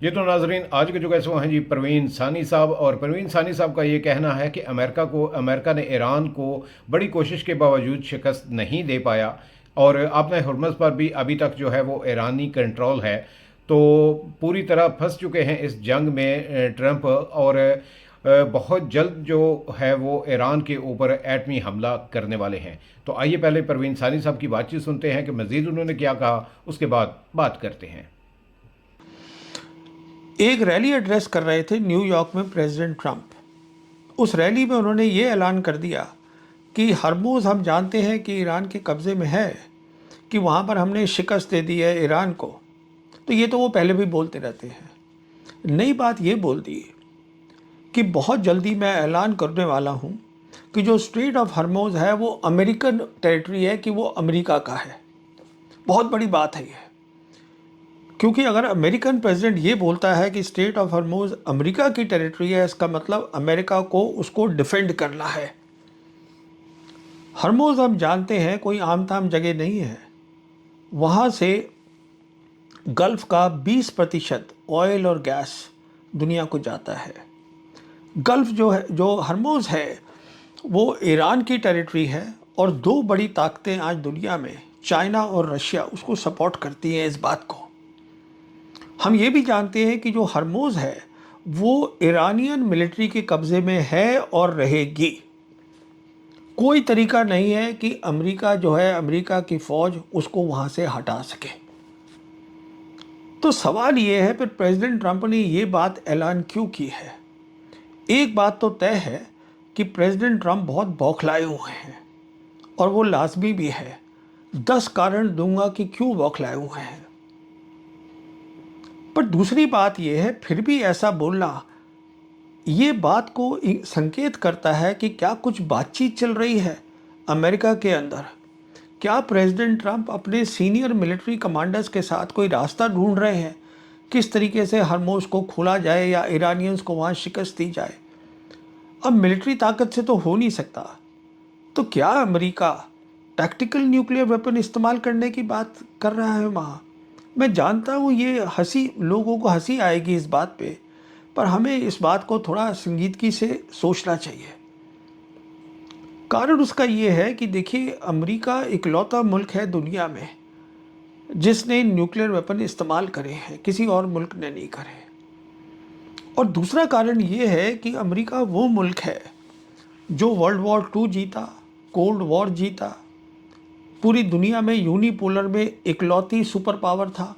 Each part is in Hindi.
जी तो नाजरीन, आज के जो गेस्ट वो हैं जी परवीन सानी साहब। और परवीन सानी साहब का ये कहना है कि अमेरिका ने ईरान को बड़ी कोशिश के बावजूद शिकस्त नहीं दे पाया। और आपने हुर्मज़ पर भी अभी तक जो है वो ईरानी कंट्रोल है। तो पूरी तरह फंस चुके हैं इस जंग में ट्रंप। और बहुत जल्द जो है वो ईरान के ऊपर एटमी हमला करने वाले हैं। तो आइए पहले परवीन सानी साहब की बातचीत सुनते हैं कि मज़ीद उन्होंने क्या कहा, उसके बाद बात करते हैं। एक रैली एड्रेस कर रहे थे न्यूयॉर्क में प्रेसिडेंट ट्रंप। उस रैली में उन्होंने ये ऐलान कर दिया कि हरमुज़ हम जानते हैं कि ईरान के कब्ज़े में है, कि वहाँ पर हमने शिकस्त दे दी है ईरान को। तो ये तो वो पहले भी बोलते रहते हैं। नई बात ये बोल दी कि बहुत जल्दी मैं ऐलान करने वाला हूँ कि जो स्ट्रेट ऑफ हरमुज़ है वो अमेरिकन टेरिटरी है, कि वो अमेरिका का है। बहुत बड़ी बात है ये, क्योंकि अगर अमेरिकन प्रेसिडेंट ये बोलता है कि स्टेट ऑफ हरमुज़ अमेरिका की टेरिटरी है, इसका मतलब अमेरिका को उसको डिफेंड करना है। हरमुज़ हम जानते हैं कोई आम ताम जगह नहीं है। वहाँ से गल्फ़ का 20% ऑयल और गैस दुनिया को जाता है। गल्फ़ जो है, जो हरमुज़ है, वो ईरान की टेरिटरी है। और दो बड़ी ताकतें आज दुनिया में, चाइना और रशिया, उसको सपोर्ट करती हैं इस बात को। हम ये भी जानते हैं कि जो हरमुज़ है वो ईरानियन मिलिट्री के कब्ज़े में है और रहेगी। कोई तरीका नहीं है कि अमेरिका जो है, अमेरिका की फ़ौज उसको वहाँ से हटा सके। तो सवाल ये है, फिर प्रेसिडेंट ट्रंप ने ये बात ऐलान क्यों की है? एक बात तो तय है कि प्रेसिडेंट ट्रंप बहुत बौखलाए हुए हैं, और वो लाजमी भी है। 10 कारण दूंगा कि क्यों बौखलाए हुए हैं। पर दूसरी बात यह है, फिर भी ऐसा बोलना, ये बात को संकेत करता है कि क्या कुछ बातचीत चल रही है अमेरिका के अंदर। क्या प्रेसिडेंट ट्रंप अपने सीनियर मिलिट्री कमांडर्स के साथ कोई रास्ता ढूंढ रहे हैं, किस तरीके से हरमुज़ को खोला जाए या ईरानियंस को वहाँ शिकस्त दी जाए। अब मिलिट्री ताकत से तो हो नहीं सकता, तो क्या अमेरिका टैक्टिकल न्यूक्लियर वेपन इस्तेमाल करने की बात कर रहा है वहाँ? मैं जानता हूँ ये हंसी, लोगों को हंसी आएगी इस बात पे, पर हमें इस बात को थोड़ा संजीदगी से सोचना चाहिए। कारण उसका ये है कि देखिए, अमेरिका इकलौता मुल्क है दुनिया में जिसने न्यूक्लियर वेपन इस्तेमाल करे हैं, किसी और मुल्क ने नहीं करे। और दूसरा कारण ये है कि अमेरिका वो मुल्क है जो वर्ल्ड वॉर 2 जीता, कोल्ड वॉर जीता, पूरी दुनिया में यूनिपोलर में इकलौती सुपर पावर था।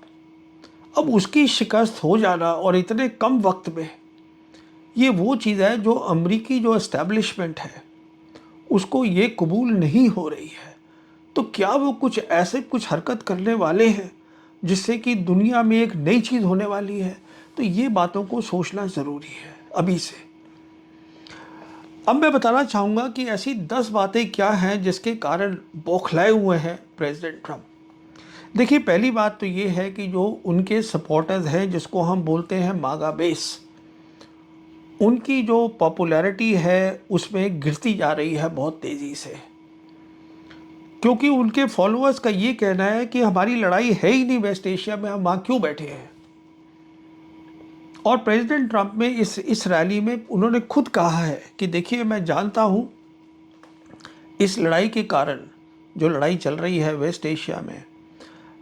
अब उसकी शिकस्त हो जाना और इतने कम वक्त में, ये वो चीज़ है जो अमेरिकी जो एस्टैब्लिशमेंट है उसको ये कबूल नहीं हो रही है। तो क्या वो कुछ ऐसे कुछ हरकत करने वाले हैं जिससे कि दुनिया में एक नई चीज़ होने वाली है? तो ये बातों को सोचना ज़रूरी है अभी से। अब मैं बताना चाहूँगा कि ऐसी 10 बातें क्या हैं जिसके कारण बौखलाए हुए हैं प्रेसिडेंट ट्रंप। देखिए, पहली बात तो ये है कि जो उनके सपोर्टर्स हैं, जिसको हम बोलते हैं मागा बेस, उनकी जो पॉपुलैरिटी है उसमें गिरती जा रही है बहुत तेज़ी से। क्योंकि उनके फॉलोअर्स का ये कहना है कि हमारी लड़ाई है ही नहीं वेस्ट एशिया में, हम वहाँ क्यों बैठे हैं। और प्रेसिडेंट ट्रंप में इस रैली में उन्होंने खुद कहा है कि देखिए, मैं जानता हूँ इस लड़ाई के कारण, जो लड़ाई चल रही है वेस्ट एशिया में,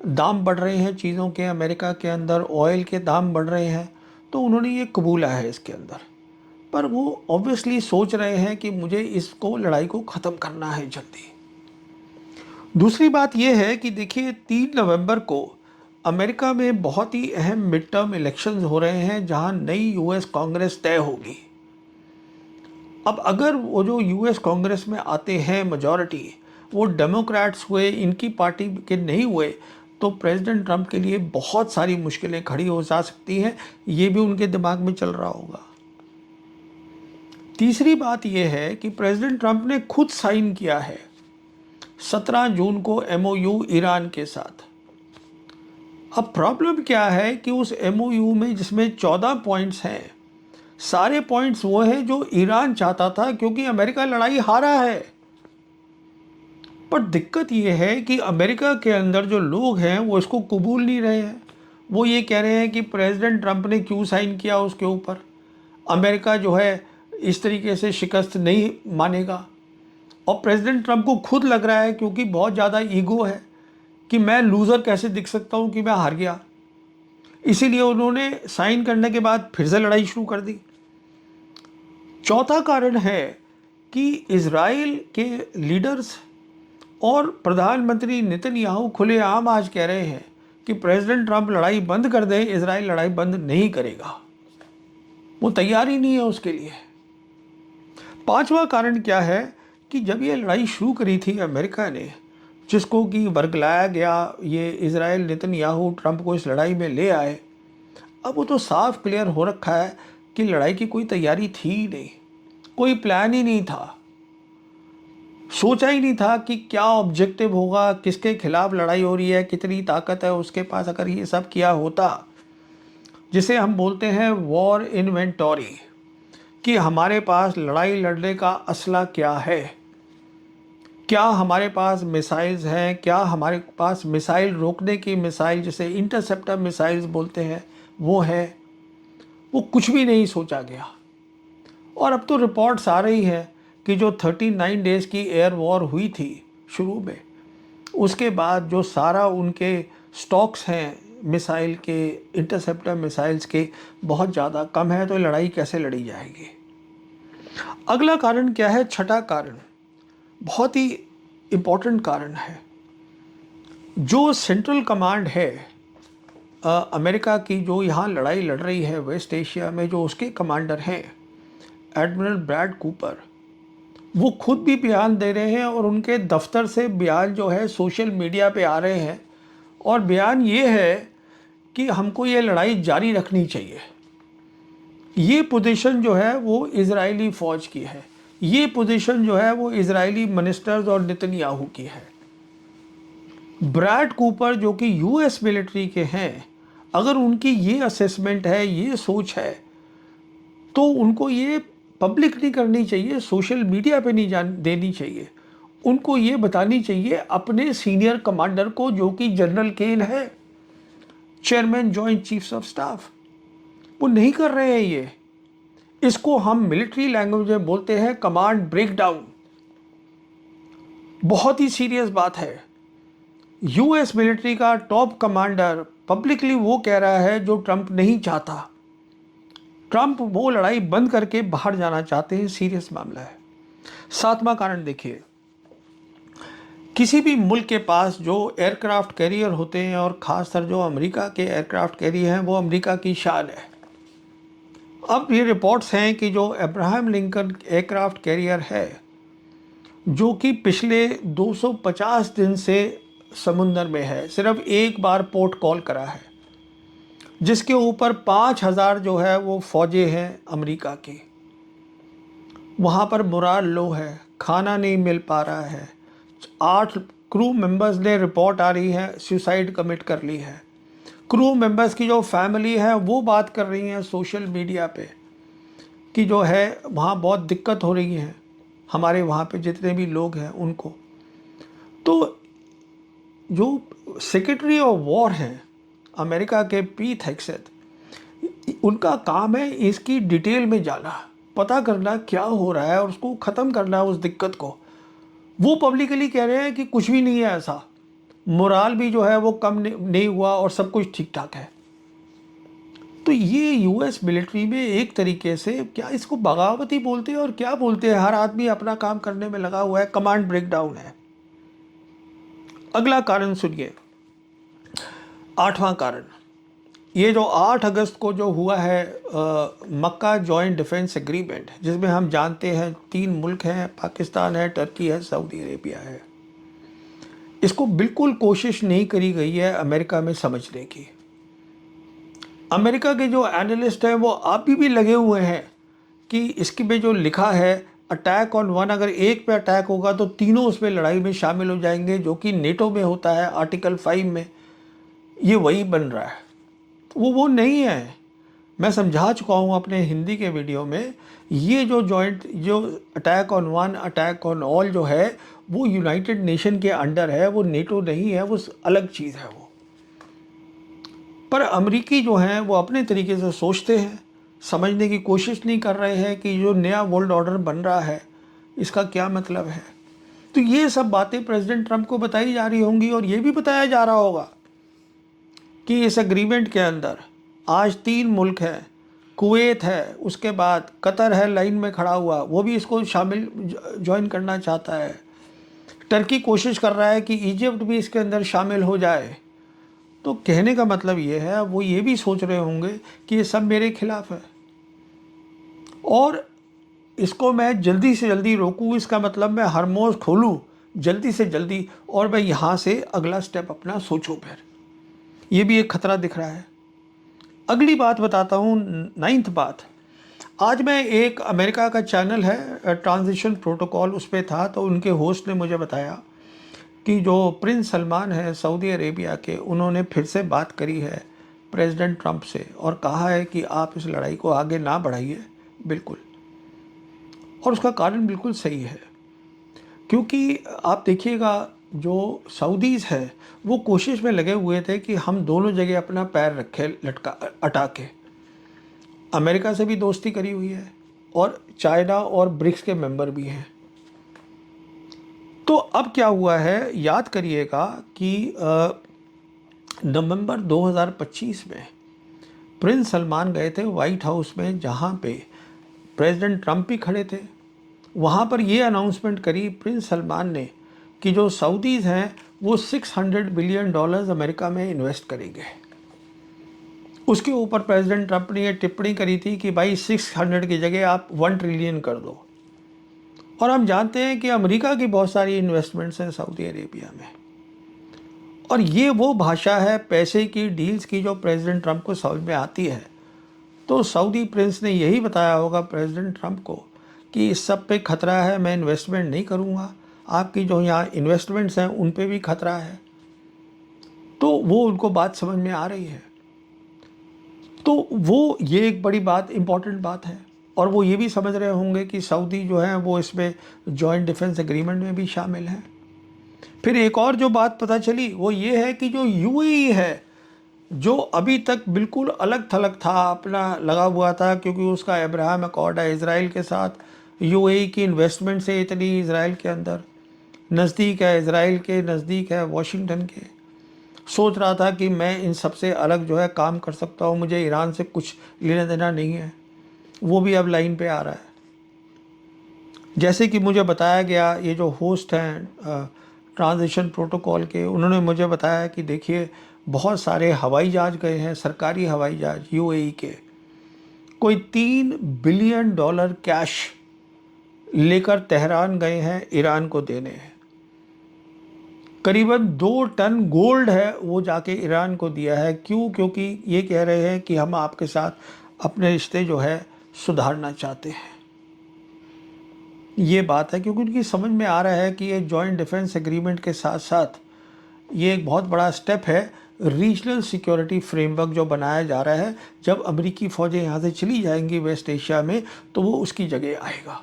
दाम बढ़ रहे हैं चीज़ों के, अमेरिका के अंदर ऑयल के दाम बढ़ रहे हैं। तो उन्होंने ये कबूला है इसके अंदर। पर वो ऑब्वियसली सोच रहे हैं कि मुझे इसको, लड़ाई को ख़त्म करना है जल्दी। दूसरी बात यह है कि देखिए, 3 नवंबर को अमेरिका में बहुत ही अहम मिड टर्म इलेक्शंस हो रहे हैं जहां नई यूएस कांग्रेस तय होगी। अब अगर वो जो यूएस कांग्रेस में आते हैं मेजॉरिटी, वो डेमोक्रेट्स हुए, इनकी पार्टी के नहीं हुए, तो प्रेसिडेंट ट्रंप के लिए बहुत सारी मुश्किलें खड़ी हो जा सकती हैं। ये भी उनके दिमाग में चल रहा होगा। तीसरी बात यह है कि प्रेसिडेंट ट्रंप ने खुद साइन किया है 17 जून को एमओयू ईरान के साथ। अब प्रॉब्लम क्या है कि उस एमओयू में, जिसमें 14 पॉइंट्स हैं, सारे पॉइंट्स वो हैं जो ईरान चाहता था, क्योंकि अमेरिका लड़ाई हारा है। पर दिक्कत ये है कि अमेरिका के अंदर जो लोग हैं वो इसको कबूल नहीं रहे हैं। वो ये कह रहे हैं कि प्रेसिडेंट ट्रंप ने क्यों साइन किया उसके ऊपर, अमेरिका जो है इस तरीके से शिकस्त नहीं मानेगा। और प्रेसिडेंट ट्रंप को खुद लग रहा है, क्योंकि बहुत ज़्यादा ईगो है, कि मैं लूज़र कैसे दिख सकता हूँ कि मैं हार गया। इसीलिए उन्होंने साइन करने के बाद फिर से लड़ाई शुरू कर दी। चौथा कारण है कि इजराइल के लीडर्स और प्रधानमंत्री नेतन्याहू खुलेआम आज कह रहे हैं कि प्रेसिडेंट ट्रंप लड़ाई बंद कर दे, इजराइल लड़ाई बंद नहीं करेगा, वो तैयार ही नहीं है उसके लिए। पांचवा कारण क्या है कि जब ये लड़ाई शुरू करी थी अमेरिका ने, जिसको कि वर्गलाया गया, ये इजराइल नेतन्याहू ट्रंप को इस लड़ाई में ले आए, अब वो तो साफ क्लियर हो रखा है कि लड़ाई की कोई तैयारी थी ही नहीं, कोई प्लान ही नहीं था, सोचा ही नहीं था कि क्या ऑब्जेक्टिव होगा, किसके खिलाफ लड़ाई हो रही है, कितनी ताकत है उसके पास। अगर ये सब किया होता, जिसे हम बोलते हैं वॉर इन्वेंटरी, कि हमारे पास लड़ाई लड़ने का असला क्या है, क्या हमारे पास मिसाइल्स हैं, क्या हमारे पास मिसाइल रोकने की मिसाइल, जिसे इंटरसेप्टर मिसाइल्स बोलते हैं, वो है, वो कुछ भी नहीं सोचा गया। और अब तो रिपोर्ट्स आ रही है कि जो 39 डेज़ की एयर वॉर हुई थी शुरू में, उसके बाद जो सारा उनके स्टॉक्स हैं मिसाइल के, इंटरसेप्टर मिसाइल्स के, बहुत ज़्यादा कम है, तो लड़ाई कैसे लड़ी जाएगी। अगला कारण क्या है, छठा कारण बहुत ही इम्पोर्टेंट कारण है। जो सेंट्रल कमांड है अमेरिका की, जो यहाँ लड़ाई लड़ रही है वेस्ट एशिया में, जो उसके कमांडर हैं एडमिरल ब्रैड कूपर, वो खुद भी बयान दे रहे हैं और उनके दफ्तर से बयान जो है सोशल मीडिया पे आ रहे हैं। और बयान ये है कि हमको ये लड़ाई जारी रखनी चाहिए। ये पोजीशन जो है वो इजरायली फ़ौज की है, ये पोजीशन जो है वो इजरायली मिनिस्टर्स और नेतन्याहू की है। ब्रैड कूपर जो कि यूएस मिलिट्री के हैं, अगर उनकी ये असेसमेंट है, ये सोच है, तो उनको ये पब्लिक नहीं करनी चाहिए, सोशल मीडिया पे नहीं देनी चाहिए। उनको ये बतानी चाहिए अपने सीनियर कमांडर को, जो कि जनरल केन है, chairman joint chiefs of staff. वो नहीं कर रहे हैं ये। इसको हम मिलिट्री लैंग्वेज में बोलते हैं कमांड ब्रेकडाउन। बहुत ही सीरियस बात है। यूएस मिलिट्री का टॉप कमांडर पब्लिकली वो कह रहा है जो ट्रंप नहीं चाहता। ट्रंप वो लड़ाई बंद करके बाहर जाना चाहते हैं, सीरियस मामला है। सातवां कारण देखिए, किसी भी मुल्क के पास जो एयरक्राफ्ट कैरियर होते हैं, और ख़ासकर जो अमेरिका के एयरक्राफ्ट कैरियर हैं, वो अमेरिका की शान है। अब ये रिपोर्ट्स हैं कि जो अब्राहम लिंकन एयरक्राफ्ट कैरियर है, जो कि पिछले 250 दिन से समुंदर में है, सिर्फ एक बार पोर्ट कॉल करा है, जिसके ऊपर 5000 जो है वो फौजें हैं अमेरिका की। वहाँ पर मोराल लो है, खाना नहीं मिल पा रहा है, 8 क्रू मेंबर्स ने, रिपोर्ट आ रही है, सुसाइड कमिट कर ली है। क्रू मेंबर्स की जो फैमिली है वो बात कर रही हैं सोशल मीडिया पे कि जो है वहाँ बहुत दिक्कत हो रही है हमारे वहाँ पे जितने भी लोग हैं उनको। तो जो सेक्रेटरी ऑफ वॉर हैं अमेरिका के पीट हेग्सेथ, उनका काम है इसकी डिटेल में जाना, पता करना क्या हो रहा है और उसको ख़त्म करना उस दिक्कत को। वो पब्लिकली कह रहे हैं कि कुछ भी नहीं है ऐसा, मोराल भी जो है वो कम नहीं हुआ और सब कुछ ठीक ठाक है। तो ये यूएस मिलिट्री में एक तरीके से, क्या इसको बगावती बोलते हैं और क्या बोलते हैं, हर आदमी अपना काम करने में लगा हुआ है, कमांड ब्रेकडाउन है। अगला कारण सुनिए, आठवां कारण, ये जो 8 अगस्त को जो हुआ है मक्का जॉइंट डिफेंस एग्रीमेंट, जिसमें हम जानते हैं 3 मुल्क हैं, पाकिस्तान है, टर्की है, सऊदी अरेबिया है। इसको बिल्कुल कोशिश नहीं करी गई है अमेरिका में समझने की। अमेरिका के जो एनालिस्ट हैं वो अभी भी लगे हुए हैं कि इसकी में जो लिखा है अटैक ऑन वन, अगर एक पे अटैक होगा तो तीनों उसमें लड़ाई में शामिल हो जाएंगे, जो कि नेटो में होता है आर्टिकल 5 में। ये वही बन रहा है, वो नहीं है। मैं समझा चुका हूँ अपने हिंदी के वीडियो में, ये जो जॉइंट, जो attack on one, attack on all जो है, वो यूनाइटेड नेशन के अंडर है, वो नेटो नहीं है, वो अलग चीज़ है वो। पर अमेरिकी जो हैं वो अपने तरीके से सोचते हैं, समझने की कोशिश नहीं कर रहे हैं कि जो नया वर्ल्ड ऑर्डर बन रहा है इसका क्या मतलब है। तो ये सब बातें प्रेसिडेंट ट्रंप को बताई जा रही होंगी और ये भी बताया जा रहा होगा कि इस एग्रीमेंट के अंदर आज 3 मुल्क हैं, कुवैत है, उसके बाद कतर है लाइन में खड़ा हुआ, वो भी इसको शामिल ज्वाइन करना चाहता है। टर्की कोशिश कर रहा है कि इजिप्ट भी इसके अंदर शामिल हो जाए। तो कहने का मतलब ये है, वो ये भी सोच रहे होंगे कि ये सब मेरे खिलाफ है और इसको मैं जल्दी से जल्दी रोकूं, इसका मतलब मैं हरमोज खोलूं जल्दी से जल्दी और मैं यहाँ से अगला स्टेप अपना सोचूं। फिर ये भी एक खतरा दिख रहा है। अगली बात बताता हूँ, 9th बात। आज मैं एक अमेरिका का चैनल है ट्रांजिशन प्रोटोकॉल, उस पर था, तो उनके होस्ट ने मुझे बताया कि जो प्रिंस सलमान है सऊदी अरेबिया के, उन्होंने फिर से बात करी है प्रेसिडेंट ट्रंप से और कहा है कि आप इस लड़ाई को आगे ना बढ़ाइए बिल्कुल। और उसका कारण बिल्कुल सही है, क्योंकि आप देखिएगा जो सऊदीज़ है वो कोशिश में लगे हुए थे कि हम दोनों जगह अपना पैर रखे लटका अटा के। अमेरिका से भी दोस्ती करी हुई है और चाइना और ब्रिक्स के मेंबर भी हैं। तो अब क्या हुआ है, याद करिएगा कि नवंबर 2025 में प्रिंस सलमान गए थे वाइट हाउस में, जहाँ पे प्रेसिडेंट ट्रंप भी खड़े थे। वहाँ पर ये अनाउंसमेंट करी प्रिंस सलमान ने कि जो सऊदीज़ हैं वो $600 बिलियन अमेरिका में इन्वेस्ट करेंगे। उसके ऊपर प्रेसिडेंट ट्रंप ने ये टिप्पणी करी थी कि भाई 600 की जगह आप 1 ट्रिलियन कर दो। और हम जानते हैं कि अमेरिका की बहुत सारी इन्वेस्टमेंट्स हैं सऊदी अरेबिया में, और ये वो भाषा है पैसे की, डील्स की, जो प्रेसिडेंट ट्रंप को समझ में आती है। तो सऊदी प्रिंस ने यही बताया होगा प्रेसिडेंट ट्रंप को कि इस सब पे खतरा है, मैं इन्वेस्टमेंट नहीं करूँगा, आपकी जो यहाँ इन्वेस्टमेंट्स हैं उन पे भी खतरा है। तो वो उनको बात समझ में आ रही है। तो वो ये एक बड़ी बात, इम्पॉर्टेंट बात है। और वो ये भी समझ रहे होंगे कि सऊदी जो है वो इसमें जॉइंट डिफेंस एग्रीमेंट में भी शामिल है। फिर एक और जो बात पता चली वो ये है कि जो यूएई है, जो अभी तक बिल्कुल अलग थलग था, अपना लगा हुआ था, क्योंकि उसका अब्राहम अकॉर्ड है इज़राइल के साथ, यूएई की इन्वेस्टमेंट से इतनी इज़राइल के अंदर नज़दीक है, इज़राइल के नज़दीक है वॉशिंगटन के, सोच रहा था कि मैं इन सबसे अलग जो है काम कर सकता हूँ, मुझे ईरान से कुछ लेना देना नहीं है। वो भी अब लाइन पे आ रहा है। जैसे कि मुझे बताया गया, ये जो होस्ट हैं ट्रांजिशन प्रोटोकॉल के, उन्होंने मुझे बताया कि देखिए बहुत सारे हवाई जहाज़ गए हैं, सरकारी हवाई जहाज़ यूएई के, कोई $3 बिलियन कैश लेकर तेहरान गए हैं ईरान को देने। करीबन 2 टन गोल्ड है वो जाके ईरान को दिया है। क्यों? क्योंकि ये कह रहे हैं कि हम आपके साथ अपने रिश्ते जो है सुधारना चाहते हैं। ये बात है क्योंकि उनकी समझ में आ रहा है कि ये जॉइंट डिफेंस एग्रीमेंट के साथ साथ ये एक बहुत बड़ा स्टेप है रीजनल सिक्योरिटी फ्रेमवर्क जो बनाया जा रहा है। जब अमेरिकी फ़ौजें यहाँ से चली जाएंगी वेस्ट एशिया में तो वो उसकी जगह आएगा।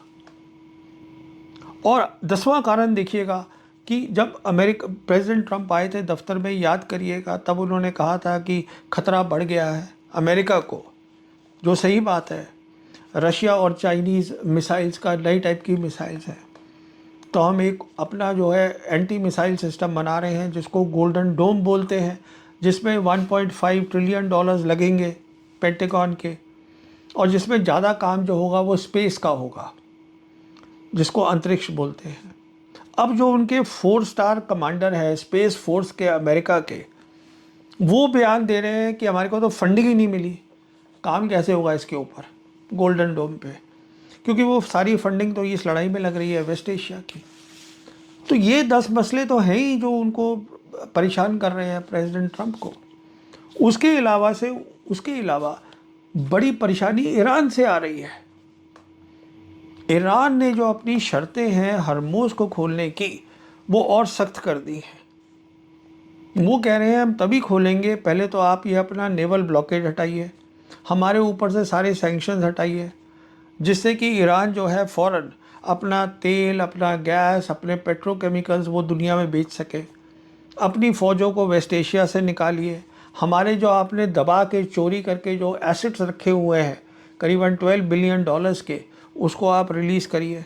और 10वां कारण देखिएगा कि जब प्रेसिडेंट ट्रंप आए थे दफ्तर में, याद करिएगा, तब उन्होंने कहा था कि खतरा बढ़ गया है अमेरिका को, जो सही बात है। रशिया और चाइनीज़ मिसाइल्स का, नई टाइप की मिसाइल्स हैं, तो हम एक अपना जो है एंटी मिसाइल सिस्टम बना रहे हैं जिसको गोल्डन डोम बोलते हैं, जिसमें $1.5 ट्रिलियन लगेंगे पेंटागन के, और जिसमें ज़्यादा काम जो होगा वो स्पेस का होगा, जिसको अंतरिक्ष बोलते हैं। अब जो उनके 4 स्टार कमांडर है स्पेस फोर्स के अमेरिका के, वो बयान दे रहे हैं कि हमारे को तो फंडिंग ही नहीं मिली, काम कैसे होगा इसके ऊपर गोल्डन डोम पे, क्योंकि वो सारी फंडिंग तो इस लड़ाई में लग रही है वेस्ट एशिया की। तो ये 10 मसले तो हैं ही जो उनको परेशान कर रहे हैं प्रेसिडेंट ट्रंप को। उसके अलावा बड़ी परेशानी ईरान से आ रही है। ईरान ने जो अपनी शर्तें हैं हरमोज़ को खोलने की, वो और सख्त कर दी हैं। वो कह रहे हैं हम तभी खोलेंगे, पहले तो आप ये अपना नेवल ब्लॉकेज हटाइए, हमारे ऊपर से सारे सैंक्शंस हटाइए, जिससे कि ईरान जो है फ़ौरन अपना तेल, अपना गैस, अपने पेट्रोकेमिकल्स वो दुनिया में बेच सके। अपनी फ़ौजों को वेस्ट एशिया से निकालिए, हमारे जो आपने दबा के चोरी करके जो एसेट्स रखे हुए हैं करीबन $12 बिलियन के, उसको आप रिलीज़ करिए।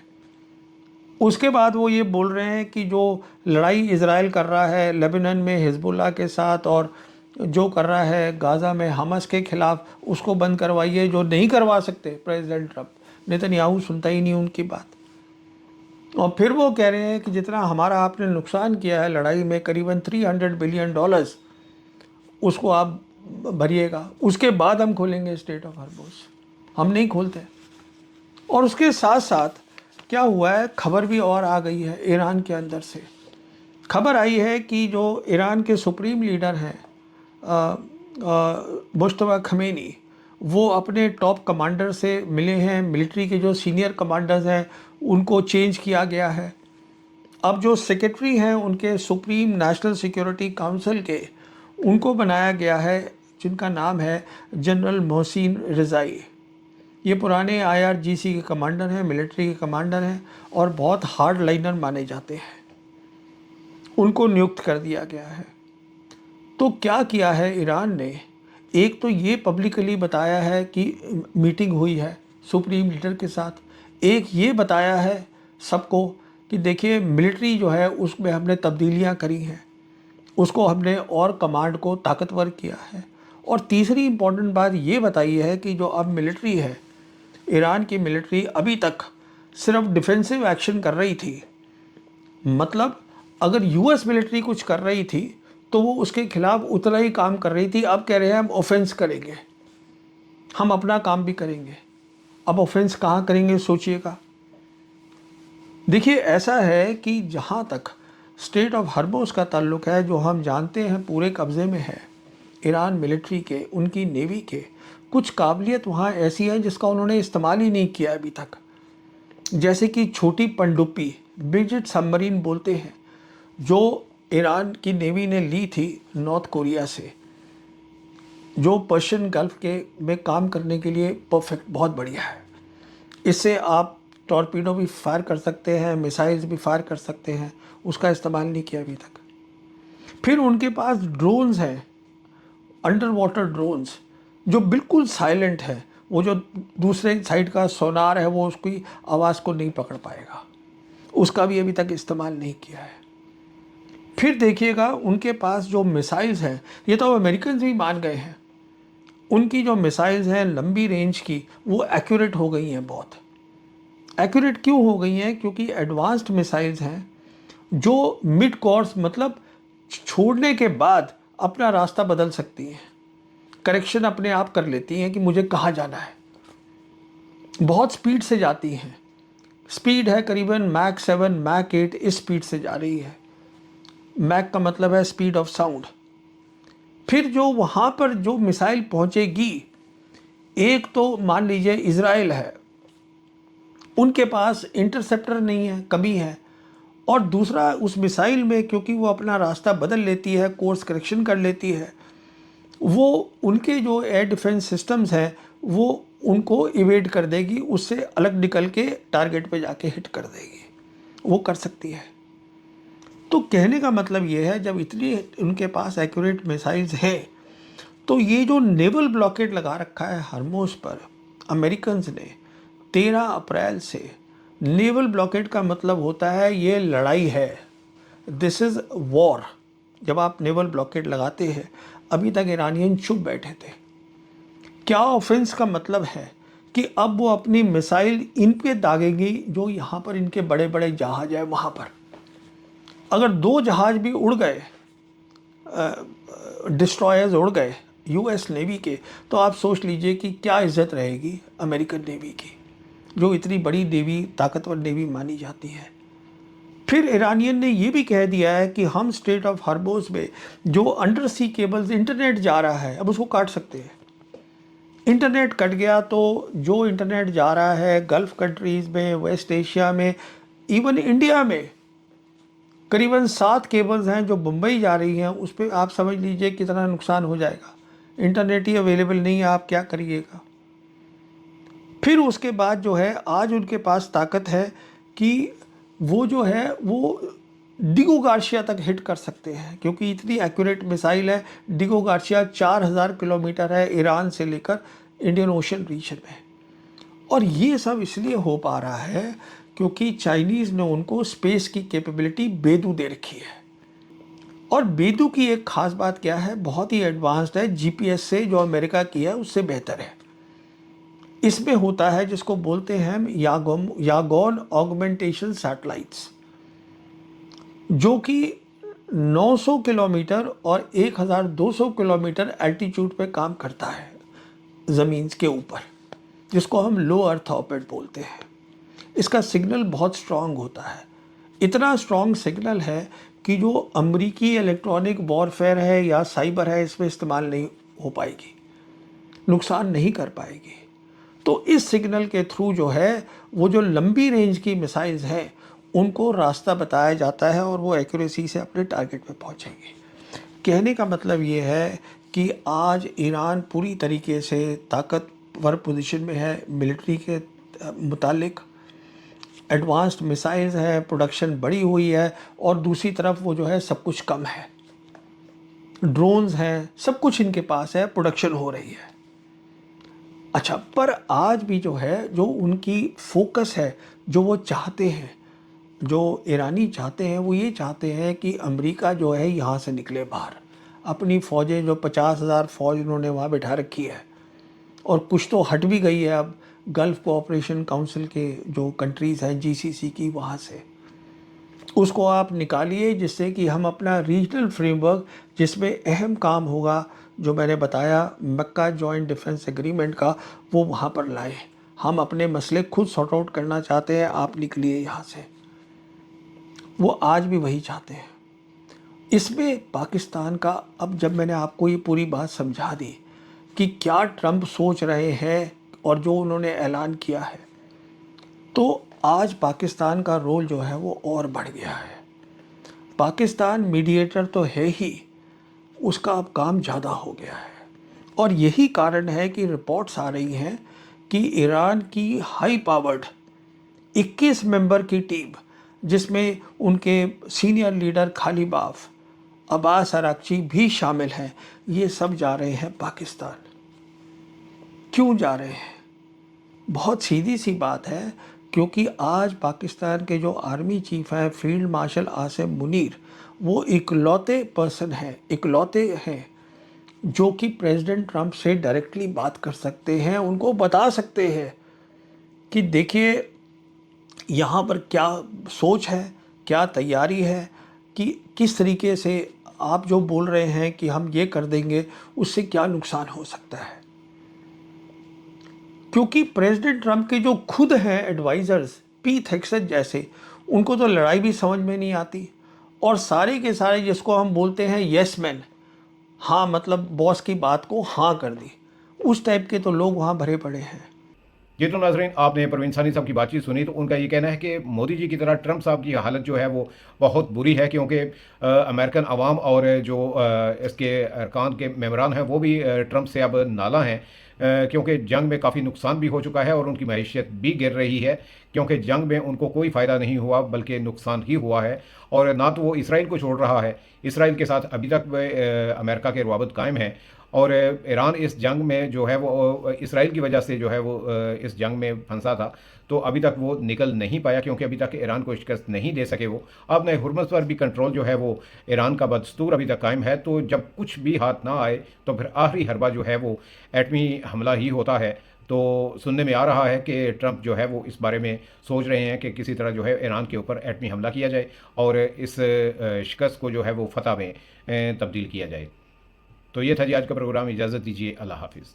उसके बाद वो ये बोल रहे हैं कि जो लड़ाई इज़राइल कर रहा है लेबनान में हिजबुल्लाह के साथ और जो कर रहा है गाज़ा में हमास के ख़िलाफ़, उसको बंद करवाइए, जो नहीं करवा सकते प्रेसिडेंट ट्रंप। नेतन्याहू सुनता ही नहीं उनकी बात। और फिर वो कह रहे हैं कि जितना हमारा आपने नुकसान किया है लड़ाई में करीबन $300 बिलियन, उसको आप भरिएगा, उसके बाद हम खोलेंगे स्टेट ऑफ हॉर्मुज़। हम नहीं खोलते। और उसके साथ साथ क्या हुआ है, खबर भी और आ गई है ईरान के अंदर से। खबर आई है कि जो ईरान के सुप्रीम लीडर हैं मुश्तबा खमेनी, वो अपने टॉप कमांडर से मिले हैं। मिलिट्री के जो सीनियर कमांडर्स हैं उनको चेंज किया गया है। अब जो सेक्रेटरी हैं उनके सुप्रीम नेशनल सिक्योरिटी काउंसिल के, उनको बनाया गया है, जिनका नाम है जनरल मोहसिन रिज़ाई। ये पुराने IRGC के कमांडर हैं, मिलिट्री के कमांडर हैं और बहुत हार्ड लाइनर माने जाते हैं। उनको नियुक्त कर दिया गया है। तो क्या किया है ईरान ने, एक तो ये पब्लिकली बताया है कि मीटिंग हुई है सुप्रीम लीडर के साथ। एक ये बताया है सबको कि देखिए मिलिट्री जो है उसमें हमने तब्दीलियां करी हैं, उसको हमने और कमांड को ताकतवर किया है। और तीसरी इम्पॉर्टेंट बात ये बताई है कि जो अब मिलिट्री है, ईरान की मिलिट्री अभी तक सिर्फ डिफेंसिव एक्शन कर रही थी। मतलब अगर US मिलिट्री कुछ कर रही थी तो वो उसके खिलाफ उतना ही काम कर रही थी। अब कह रहे हैं हम ऑफेंस करेंगे, हम अपना काम भी करेंगे। अब ऑफेंस कहाँ करेंगे सोचिएगा। देखिए ऐसा है कि जहाँ तक स्टेट ऑफ हॉर्मुज़ का ताल्लुक है, जो हम जानते हैं पूरे कब्ज़े में है ईरान मिलिट्री के, उनकी नेवी के, कुछ काबिलियत वहाँ ऐसी है जिसका उन्होंने इस्तेमाल ही नहीं किया अभी तक। जैसे कि छोटी पनडुब्बी, ब्रिजेट सबमरीन बोलते हैं, जो ईरान की नेवी ने ली थी नॉर्थ कोरिया से, जो पर्शियन गल्फ के में काम करने के लिए परफेक्ट, बहुत बढ़िया है। इससे आप टॉर्पीडो भी फायर कर सकते हैं, मिसाइल्स भी फायर कर सकते हैं। उसका इस्तेमाल नहीं किया अभी तक। फिर उनके पास ड्रोन्स हैं, अंडर वाटर ड्रोन्स, जो बिल्कुल साइलेंट है। वो जो दूसरे साइड का सोनार है वो उसकी आवाज़ को नहीं पकड़ पाएगा, उसका भी अभी तक इस्तेमाल नहीं किया है। फिर देखिएगा उनके पास जो मिसाइल्स हैं, ये तो अमेरिकन भी मान गए हैं, उनकी जो मिसाइल्स हैं लंबी रेंज की, वो एक्यूरेट हो गई हैं। बहुत एक्यूरेट क्यों हो गई हैं? क्योंकि एडवांस्ड मिसाइल्स हैं जो मिड कोर्स, मतलब छोड़ने के बाद अपना रास्ता बदल सकती हैं, करेक्शन अपने आप कर लेती हैं कि मुझे कहाँ जाना है। बहुत स्पीड से जाती हैं, स्पीड है करीबन मैक 7 मैक 8 इस स्पीड से जा रही है। मैक का मतलब है स्पीड ऑफ साउंड। फिर जो वहाँ पर जो मिसाइल पहुँचेगी, एक तो मान लीजिए इज़राइल है, उनके पास इंटरसेप्टर नहीं है, कमी है। और दूसरा उस मिसाइल में क्योंकि वो अपना रास्ता बदल लेती है, कोर्स करेक्शन कर लेती है, वो उनके जो एयर डिफेंस सिस्टम्स हैं वो उनको इवेड कर देगी, उससे अलग निकल के टारगेट पे जाके हिट कर देगी। वो कर सकती है। तो कहने का मतलब ये है, जब इतनी उनके पास एक्यूरेट मिसाइल्स हैं, तो ये जो नेवल ब्लॉकेड लगा रखा है हॉर्मुज़ पर अमेरिकन्स ने 13 अप्रैल से, नेवल ब्लॉकेड का मतलब होता है ये लड़ाई है, दिस इज़ वॉर। जब आप नेवल ब्लॉकेड लगाते हैं, अभी तक ईरानियन चुप बैठे थे। क्या ऑफेंस का मतलब है कि अब वो अपनी मिसाइल इन पे दागेंगी, जो यहाँ पर इनके बड़े बड़े जहाज है वहाँ पर। अगर 2 जहाज भी उड़ गए, डिस्ट्रॉयर्स उड़ गए US नेवी के, तो आप सोच लीजिए कि क्या इज्जत रहेगी अमेरिकन नेवी की, जो इतनी बड़ी नेवी, ताकतवर नेवी मानी जाती है। फिर ईरानियन ने ये भी कह दिया है कि हम स्टेट ऑफ हॉर्मुज़ में जो अंडर सी केबल्स इंटरनेट जा रहा है, अब उसको काट सकते हैं। इंटरनेट कट गया तो जो इंटरनेट जा रहा है गल्फ़ कंट्रीज़ में, वेस्ट एशिया में, इवन इंडिया में, करीबन 7 केबल्स हैं जो मुंबई जा रही हैं, उस पर आप समझ लीजिए कितना नुकसान हो जाएगा। इंटरनेट ही अवेलेबल नहीं है, आप क्या करिएगा। फिर उसके बाद जो है, आज उनके पास ताकत है कि वो जो है वो डिगो गार्शिया तक हिट कर सकते हैं, क्योंकि इतनी एक्यूरेट मिसाइल है। डिगो गार्शिया 4000 किलोमीटर है ईरान से लेकर इंडियन ओशन रीजन में। और ये सब इसलिए हो पा रहा है क्योंकि चाइनीज़ ने उनको स्पेस की कैपेबिलिटी बेदू दे रखी है। और बेदू की एक ख़ास बात क्या है, बहुत ही एडवांस्ड है, जीपीएस से जो अमेरिका की है उससे बेहतर है। इसमें होता है जिसको बोलते हैं हम यागोन ऑगमेंटेशन सैटेलाइट्स, जो कि 900 किलोमीटर और 1200 किलोमीटर एल्टीट्यूड पे काम करता है ज़मीन के ऊपर, जिसको हम लो अर्थ ऑर्बिट बोलते हैं। इसका सिग्नल बहुत स्ट्रांग होता है, इतना स्ट्रांग सिग्नल है कि जो अमेरिकी इलेक्ट्रॉनिक वॉरफेयर है या साइबर है, इसमें इस्तेमाल नहीं हो पाएगी, नुकसान नहीं कर पाएगी। तो इस सिग्नल के थ्रू जो है वो जो लंबी रेंज की मिसाइल्स हैं उनको रास्ता बताया जाता है और वो एक्यूरेसी से अपने टारगेट पे पहुंचेंगे। कहने का मतलब ये है कि आज ईरान पूरी तरीके से ताकतवर पोजीशन में है, मिलिट्री के मुतालिक एडवांस्ड मिसाइल्स हैं, प्रोडक्शन बढ़ी हुई है, और दूसरी तरफ वो जो है सब कुछ कम है, ड्रोन्स हैं, सब कुछ इनके पास है, प्रोडक्शन हो रही है। अच्छा, पर आज भी जो है, जो उनकी फोकस है, जो वो चाहते हैं, जो ईरानी चाहते हैं, वो ये चाहते हैं कि अमेरिका जो है यहाँ से निकले बाहर। अपनी फ़ौजें जो 50,000 फ़ौज उन्होंने वहाँ बिठा रखी है, और कुछ तो हट भी गई है अब गल्फ़ कोऑपरेशन काउंसिल के जो कंट्रीज़ हैं जीसीसी की, वहाँ से उसको आप निकालिए, जिससे कि हम अपना रीजनल फ्रेमवर्क, जिसमें अहम काम होगा जो मैंने बताया मक्का जॉइंट डिफेंस एग्रीमेंट का, वो वहाँ पर लाएं। हम अपने मसले खुद सॉर्ट आउट करना चाहते हैं, आप निकलिए यहाँ से। वो आज भी वही चाहते हैं। इसमें पाकिस्तान का, अब जब मैंने आपको ये पूरी बात समझा दी कि क्या ट्रंप सोच रहे हैं और जो उन्होंने ऐलान किया है, तो आज पाकिस्तान का रोल जो है वो और बढ़ गया है। पाकिस्तान मीडिएटर तो है ही, उसका अब काम ज़्यादा हो गया है। और यही कारण है कि रिपोर्ट्स आ रही हैं कि ईरान की हाई पावर्ड 21 मेंबर की टीम, जिसमें उनके सीनियर लीडर खालिबाफ, अब्बास अराक्ची भी शामिल हैं, ये सब जा रहे हैं पाकिस्तान। क्यों जा रहे हैं? बहुत सीधी सी बात है, क्योंकि आज पाकिस्तान के जो आर्मी चीफ हैं फील्ड मार्शल आसिम मुनीर, वो इकलौते पर्सन हैं, इकलौते हैं जो कि प्रेसिडेंट ट्रंप से डायरेक्टली बात कर सकते हैं, उनको बता सकते हैं कि देखिए यहाँ पर क्या सोच है, क्या तैयारी है, कि किस तरीके से आप जो बोल रहे हैं कि हम ये कर देंगे, उससे क्या नुकसान हो सकता है। क्योंकि प्रेसिडेंट ट्रंप के जो खुद हैं एडवाइज़र्स, पीट हेग्सेथ जैसे, उनको तो लड़ाई भी समझ में नहीं आती, और सारे के सारे जिसको हम बोलते हैं येस मैन, हाँ मतलब बॉस की बात को हाँ कर दी, उस टाइप के तो लोग वहाँ भरे पड़े हैं। जी तो नाज़रीन, आपने परवीन सानी साहब की बातचीत सुनी, तो उनका ये कहना है कि मोदी जी की तरह ट्रंप साहब की हालत जो है वो बहुत बुरी है, क्योंकि अमेरिकन अवाम और जो इसके अरकान के मेम्बरान हैं वो भी ट्रंप से अब नाला हैं, क्योंकि जंग में काफ़ी नुकसान भी हो चुका है और उनकी मैशियत भी गिर रही है, क्योंकि जंग में उनको कोई फ़ायदा नहीं हुआ बल्कि नुकसान ही हुआ है। और ना तो वो इसराइल को छोड़ रहा है, इसराइल के साथ अभी तक अमेरिका के रवाबत कायम है, और ईरान इस जंग में जो है वो इसराइल की वजह से जो है वो इस जंग में फंसा था, तो अभी तक वो निकल नहीं पाया, क्योंकि अभी तक ईरान को शिकस्त नहीं दे सके वो। अब नए हुर्मुज़ पर भी कंट्रोल जो है वो ईरान का बदस्तूर अभी तक कायम है, तो जब कुछ भी हाथ ना आए तो फिर आखिरी हरबा जो है वो एटमी हमला ही होता है। तो सुनने में आ रहा है कि ट्रंप जो है वो इस बारे में सोच रहे हैं कि किसी तरह जो है ईरान के ऊपर एटमी हमला किया जाए और इस शिकस्त को जो है वो फतह में तब्दील किया जाए। तो ये था जी आज का प्रोग्राम, इजाज़त दीजिए, अल्लाह हाफिज़।